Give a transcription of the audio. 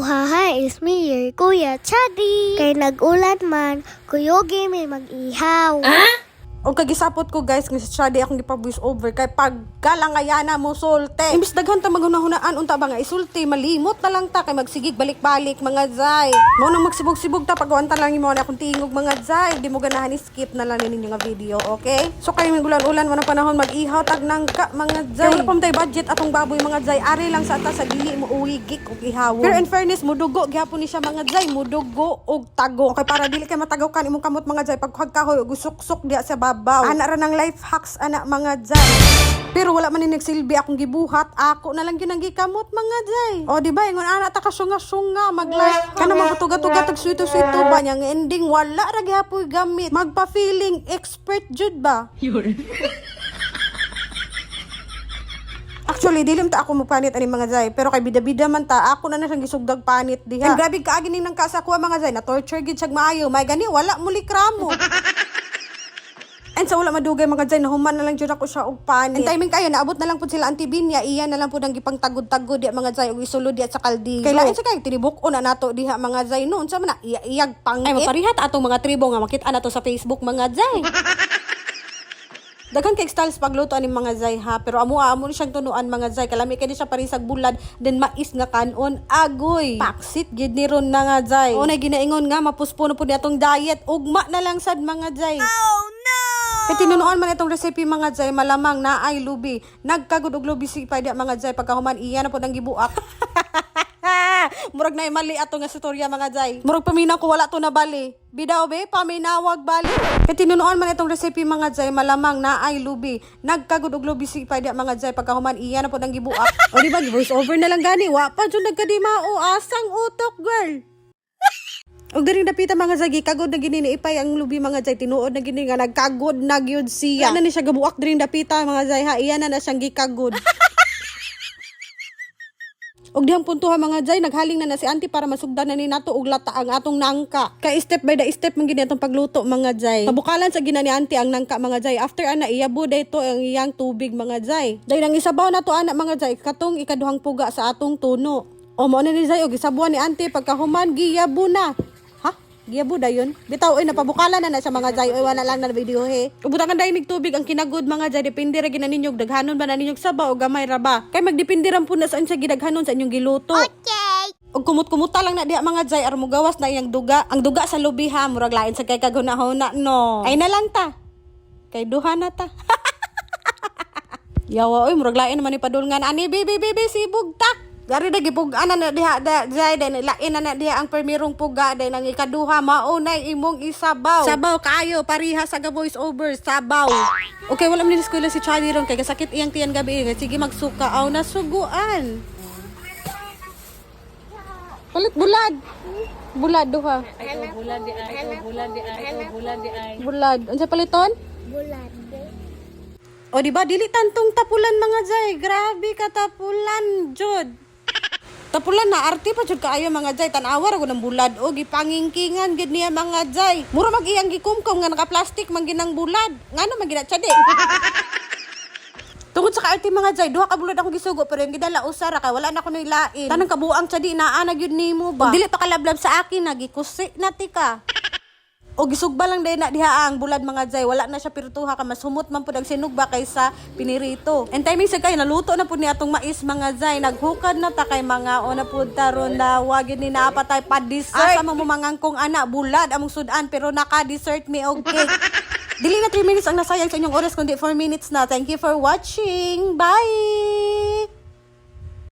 Uhaha, it's me, your Kuya Chadi. Kay nag-ulan man, kuyogi may mag-ihaw. O kagisapot ko guys, nga si Chadi akong gipa-voice over kay pag galangayana mo sulte. Imbis daghan ta maghunahunaan unta ba nga isulti, malimot na lang ta kay magsigig balik-balik mga zay. Mao nang magsibog-sibog ta pagawanta lang imo na akong tingog mga zay, di mo ganahan skip na lang ninyo nga video, okay? So kay migulan-ulan mo na panahon mag-ihaw tag nangka mga zay. Kaya wala pa man tay budget atong baboy mga zay, ari lang sa ta sa dili mo uwigik og ihawon. Pero in fairness, mudugo gyapon ni siya mga zay, mudugo og tago. Okay, para dili kay matagaw kan imong kamot mga zay, pag kahoy og suksok diha sa babaw. Ana ra ng life hacks ana mga zay. Pero wala man ni nagsilbi akong gibuhat, ako na lang gyud ang gikamot mga zay. O di ba ingon ana ta ka sunga-sunga mag-life kana magtuga-tuga tag suito-suito ba nya nga ending wala ra gyapon gamit. Magpa-feeling expert jud ba? Actually, dilim ta ako magpanit ani mga zay, pero kay bida-bida man ta, ako na siyang gisugdag panit diha. And grabe kaagi ning nang kasa ko mga zay, na torture gid siya maayo. May gani wala muli kramo. And sa wala madugay mga zay, nahuman na lang dyan ako siya og panit. And timing kayo, naabot na lang po sila Auntie Binya, iya na lang po nang gipang tagod-tagod diya mga zay, og isulod diya sa kaldigo. Kailangan siya kayo, tinibuk-o na nato diha mga zay noon. Sa man na, iyag pangit. Ay, maparihat atong mga tribo nga, makita na to sa Facebook mga zay. Daghan kay styles pagluto ani mga zay ha, pero amo ni siyang tunuan mga zay, kalami kay siya parisag bulad, then mais nga kanon, agoy. Paksit gid ni ron na nga zay. O na ginaingon nga mapuspuno pud atong diet, ugma na lang sad mga zay. Oh no! Kaya tinunuan man itong recipe mga zay, malamang na ay lubi. Nagkagod og lubi si pa mga zay, pagkahuman iya na po nang gibuak. Murag na mali ato nga storya mga zay. Murag paminaw ko wala to na bali. Bidaw be, paminawag bali. Kaya tinunuan man itong recipe mga zay, malamang na ay lubi. Nagkagod og lubi si pa mga zay, pagkahuman iya na po nang gibuak. O di ba, voice over na lang gani. Wa pa dyan nagkadimao, asang utok girl. Og diri dapita mga zay, kagod na gini ni ipay ang lubi mga zay, tinuod na gini nga nagkagod na gyud siya. Ana ni siya gabuak diri dapita mga zay ha, iya na siyang gikagod. Og dihang puntuha mga zay, naghaling na si auntie para masugdan na ni nato og lata ang atong nangka. Kay step by the step man gini atong pagluto mga zay. Pabukalan sa gina ni auntie ang nangka mga zay. After ana iyabo dayto ang iyang tubig mga zay. Dahil ang isabaw na to ana mga zay, katong ikaduhang puga sa atong tuno. O mo na ni zay og isabuan ni auntie pagkahuman giyabo na. Giyabo dayon. Bitaw oy napabukalan na sa mga zay, oy wala lang na video he. Ubutangan daynig tubig ang kinagod mga zay, depende ra gina ninyo daghanon ba na ninyo sabaw o gamay ra ba. Kay magdepende ra pud na saan siya gidaghanon sa inyong giluto. Okay! Og kumut-kumuta lang na diha mga zay, aron mo gawas na iyang duga. Ang duga sa lubi ha, murag lain sa kay kaguna-huna no. Ay na lang ta. Kay duha na ta. Yawa oy murag lain man ni padulngan ani bibi sibog tak. Dari na gipugaan na diha zay day lain na diha ang permirong puga day nang ikaduha maunay imong isabaw. Sabaw kayo pariha sa voice over sabaw. Okay, wala man ni eskwela si Charlie ron kay kasakit iyang tiyan gabi. Sige magsuka aw nasuguan. Palit bulad. Bulad duha. Ay, bulad di ay. Bulad. Unsa paliton? Bulan. O di ba dili tantong tapulan mga zay. Grabe ka tapulan jud. Tapulan na arte pa jud kaayo mga zay, tan-awa ra ko ng bulad o gipangingkingan gid niya mga zay. Mura mag iyang gikumkom nga naka-plastic man ginang bulad. Ngano man gina chadi? Tungod sa kaarte mga zay, duha ka bulad akong gisugo pero yung gidala usara kay wala na ko nilain. Tanang kabuang chadi naa na gyud nimo ba? Dili pa kalablab sa akin nagikusi na ti ka. O gisugba lang day na diha ang bulad mga zay, wala na siya pirtuha ka, mas humot man pud ang sinugba kaysa pinirito. And timing sa kay naluto na pud ni atong mais mga zay, naghukad na ta kay mga ona pud taron na wagid ni naapatay pa dessert. Asa mo mangangkong ana bulad among sudan pero naka dessert mi og cake. Dili na 3 minutes ang nasayang sa inyong oras kundi 4 minutes na. Thank you for watching. Bye.